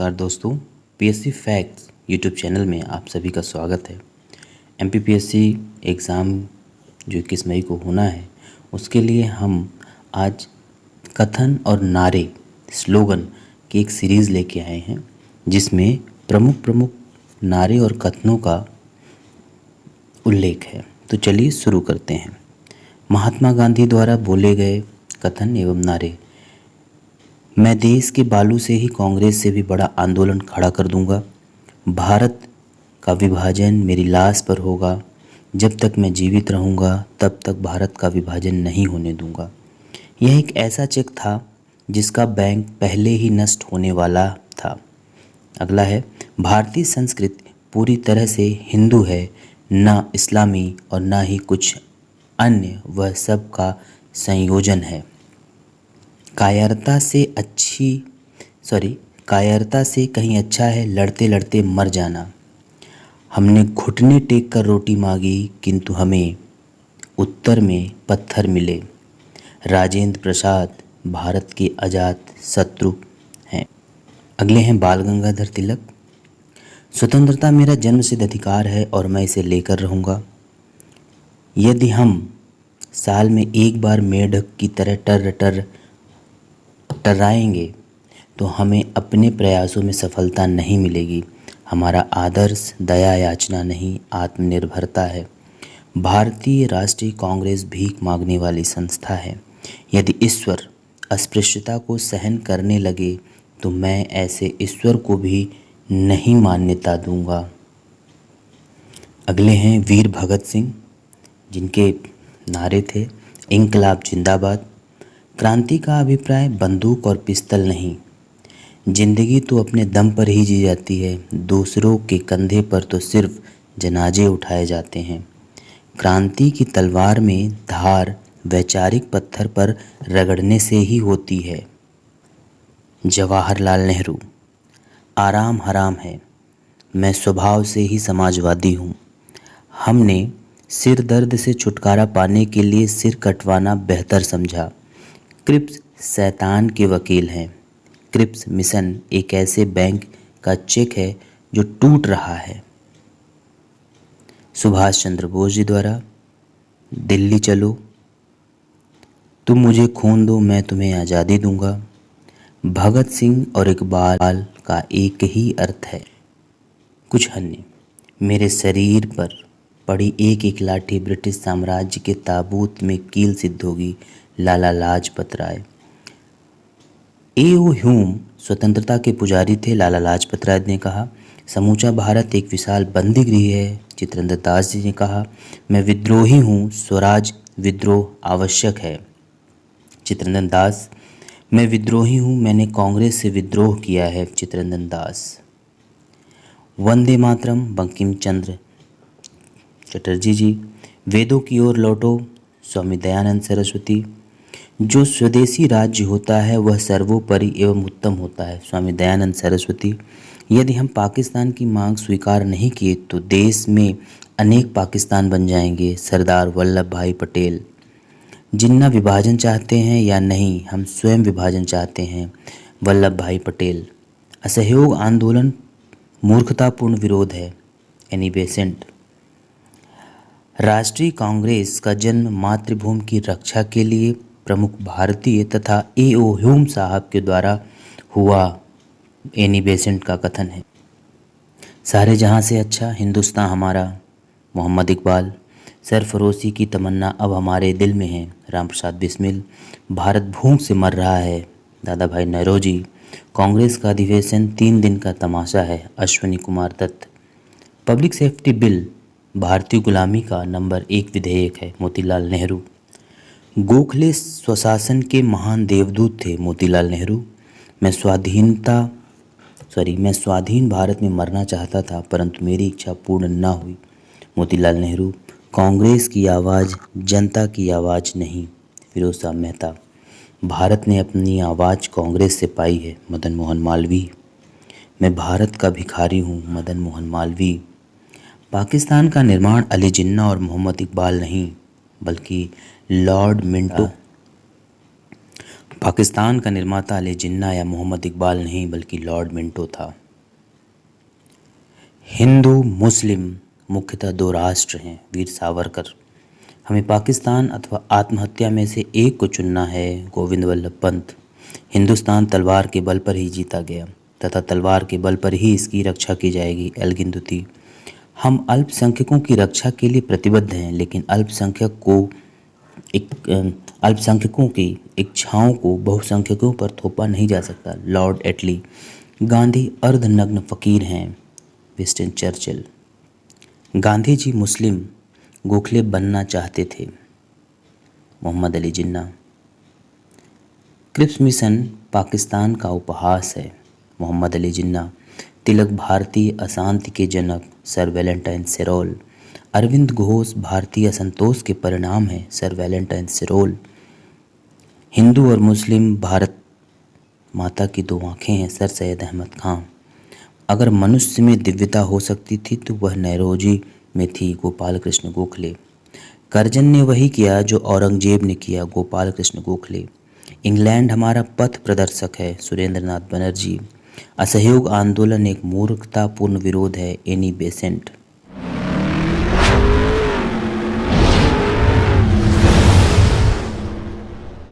नमस्कार दोस्तों, PSC facts YouTube channel में आप सभी का स्वागत है। एमपीपीएससी एग्ज़ाम जो 21 मई को होना है, उसके लिए हम आज कथन और नारे स्लोगन की एक सीरीज़ लेके आए हैं, जिसमें प्रमुख प्रमुख नारे और कथनों का उल्लेख है। तो चलिए शुरू करते हैं। महात्मा गांधी द्वारा बोले गए कथन एवं नारे। मैं देश के बालू से ही कांग्रेस से भी बड़ा आंदोलन खड़ा कर दूंगा। भारत का विभाजन मेरी लाश पर होगा। जब तक मैं जीवित रहूंगा तब तक भारत का विभाजन नहीं होने दूंगा। यह एक ऐसा चेक था जिसका बैंक पहले ही नष्ट होने वाला था। अगला है, भारतीय संस्कृति पूरी तरह से हिंदू है, न इस्लामी और न ही कुछ अन्य, वह सब का संयोजन है। कायरता से कहीं अच्छा है लड़ते लड़ते मर जाना। हमने घुटने टेक कर रोटी मांगी, किंतु हमें उत्तर में पत्थर मिले। राजेंद्र प्रसाद भारत के अजात शत्रु हैं। अगले हैं बाल गंगाधर तिलक। स्वतंत्रता मेरा जन्मसिद्ध अधिकार है और मैं इसे लेकर रहूँगा। यदि हम साल में एक बार मेढक की तरह टर्राएंगे तो हमें अपने प्रयासों में सफलता नहीं मिलेगी। हमारा आदर्श दया याचना नहीं, आत्मनिर्भरता है। भारतीय राष्ट्रीय कांग्रेस भीख मांगने वाली संस्था है। यदि ईश्वर अस्पृश्यता को सहन करने लगे तो मैं ऐसे ईश्वर को भी नहीं मान्यता दूंगा। अगले हैं वीर भगत सिंह, जिनके नारे थे इंकलाब जिंदाबाद। क्रांति का अभिप्राय बंदूक और पिस्तल नहीं। जिंदगी तो अपने दम पर ही जी जाती है, दूसरों के कंधे पर तो सिर्फ जनाजे उठाए जाते हैं। क्रांति की तलवार में धार वैचारिक पत्थर पर रगड़ने से ही होती है। जवाहरलाल नेहरू। आराम हराम है, मैं स्वभाव से ही समाजवादी हूँ। हमने सिर दर्द से छुटकारा पाने के लिए सिर कटवाना बेहतर समझा। क्रिप्स शैतान के वकील हैं। क्रिप्स मिशन एक ऐसे बैंक का चेक है जो टूट रहा है। सुभाष चंद्र बोस जी द्वारा दिल्ली चलो, तुम मुझे खून दो मैं तुम्हें आज़ादी दूंगा। भगत सिंह और इकबाल का एक ही अर्थ है, कुछ अन्य। मेरे शरीर पर पड़ी एक एक लाठी ब्रिटिश साम्राज्य के ताबूत में कील सिद्ध होगी। लाला लाजपत राय। ए.ओ. ह्यूम स्वतंत्रता के पुजारी थे। लाला लाजपत राय ने कहा, समूचा भारत एक विशाल बंदी गृह है। चित्रेंद्र दास जी ने कहा, मैं विद्रोही हूँ, स्वराज विद्रोह आवश्यक है। चित्रेंद्र दास। मैं विद्रोही हूँ, मैंने कांग्रेस से विद्रोह किया है। चित्रेंद्र दास। वंदे मातरम बंकिम चंद्र चटर्जी जी। वेदों की ओर लौटो स्वामी दयानंद सरस्वती। जो स्वदेशी राज्य होता है वह सर्वोपरि एवं उत्तम होता है। स्वामी दयानंद सरस्वती। यदि हम पाकिस्तान की मांग स्वीकार नहीं किए तो देश में अनेक पाकिस्तान बन जाएंगे। सरदार वल्लभ भाई पटेल। जिन्ना विभाजन चाहते हैं या नहीं, हम स्वयं विभाजन चाहते हैं। वल्लभ भाई पटेल। असहयोग आंदोलन मूर्खतापूर्ण विरोध है। Annie Besant. राष्ट्रीय कांग्रेस का जन्म मातृभूमि की रक्षा के लिए प्रमुख भारतीय तथा ए.ओ. ह्यूम साहब के द्वारा हुआ। एनी बेसेंट का कथन है। सारे जहां से अच्छा हिंदुस्तान हमारा। मोहम्मद इकबाल। सरफरोशी की तमन्ना अब हमारे दिल में है। राम प्रसाद बिस्मिल। भारत भूख से मर रहा है। दादा भाई नौरोजी। कांग्रेस का अधिवेशन 3 दिन का तमाशा है। Ashwini Kumar Dutt. Public safety bill भारतीय गुलामी का नंबर 1 विधेयक है। मोतीलाल नेहरू। गोखले स्वशासन के महान देवदूत थे। मोतीलाल नेहरू। मैं स्वाधीन भारत में मरना चाहता था, परंतु मेरी इच्छा पूर्ण न हुई। मोतीलाल नेहरू। कांग्रेस की आवाज़ जनता की आवाज़ नहीं। फिरोज शाह मेहता। भारत ने अपनी आवाज़ कांग्रेस से पाई है। मदन मोहन मालवीय। मैं भारत का भिखारी हूँ। मदन मोहन मालवीय। पाकिस्तान का निर्माण अली जिन्ना और मोहम्मद इकबाल नहीं बल्कि लॉर्ड मिंटो। पाकिस्तान का निर्माता अली जिन्ना या मोहम्मद इकबाल नहीं बल्कि लॉर्ड मिंटो था। हिंदू मुस्लिम मुख्यतः दो राष्ट्र हैं, वीर सावरकर। हमें पाकिस्तान अथवा आत्महत्या में से एक को चुनना है, गोविंद वल्लभ पंत। हिंदुस्तान तलवार के बल पर ही जीता गया तथा तलवार के बल पर ही इसकी रक्षा की जाएगी, एल्गिन दुती। हम अल्पसंख्यकों की रक्षा के लिए प्रतिबद्ध हैं, लेकिन अल्पसंख्यकों की इच्छाओं को बहुसंख्यकों पर थोपा नहीं जा सकता, लॉर्ड एटली। गांधी अर्धनग्न फकीर हैं, विंस्टन चर्चिल। गांधी जी मुस्लिम गोखले बनना चाहते थे, मोहम्मद अली जिन्ना। क्रिप्स मिशन पाकिस्तान का उपहास है, मोहम्मद अली जिन्ना। तिलक भारतीय अशांति के जनक, सर वैलेंटाइन सेरोल। अरविंद घोष भारतीय असंतोष के परिणाम है, सर वैलेंटाइन सेरोल। हिंदू और मुस्लिम भारत माता की दो आंखें हैं, सर सैयद अहमद खां। अगर मनुष्य में दिव्यता हो सकती थी तो वह नौरोजी में थी, गोपाल कृष्ण गोखले। करजन ने वही किया जो औरंगजेब ने किया, गोपाल कृष्ण गोखले। इंग्लैंड हमारा पथ प्रदर्शक है, सुरेंद्र नाथ बनर्जी। असहयोग आंदोलन एक मूर्खतापूर्ण विरोध है, एनी बेसेंट।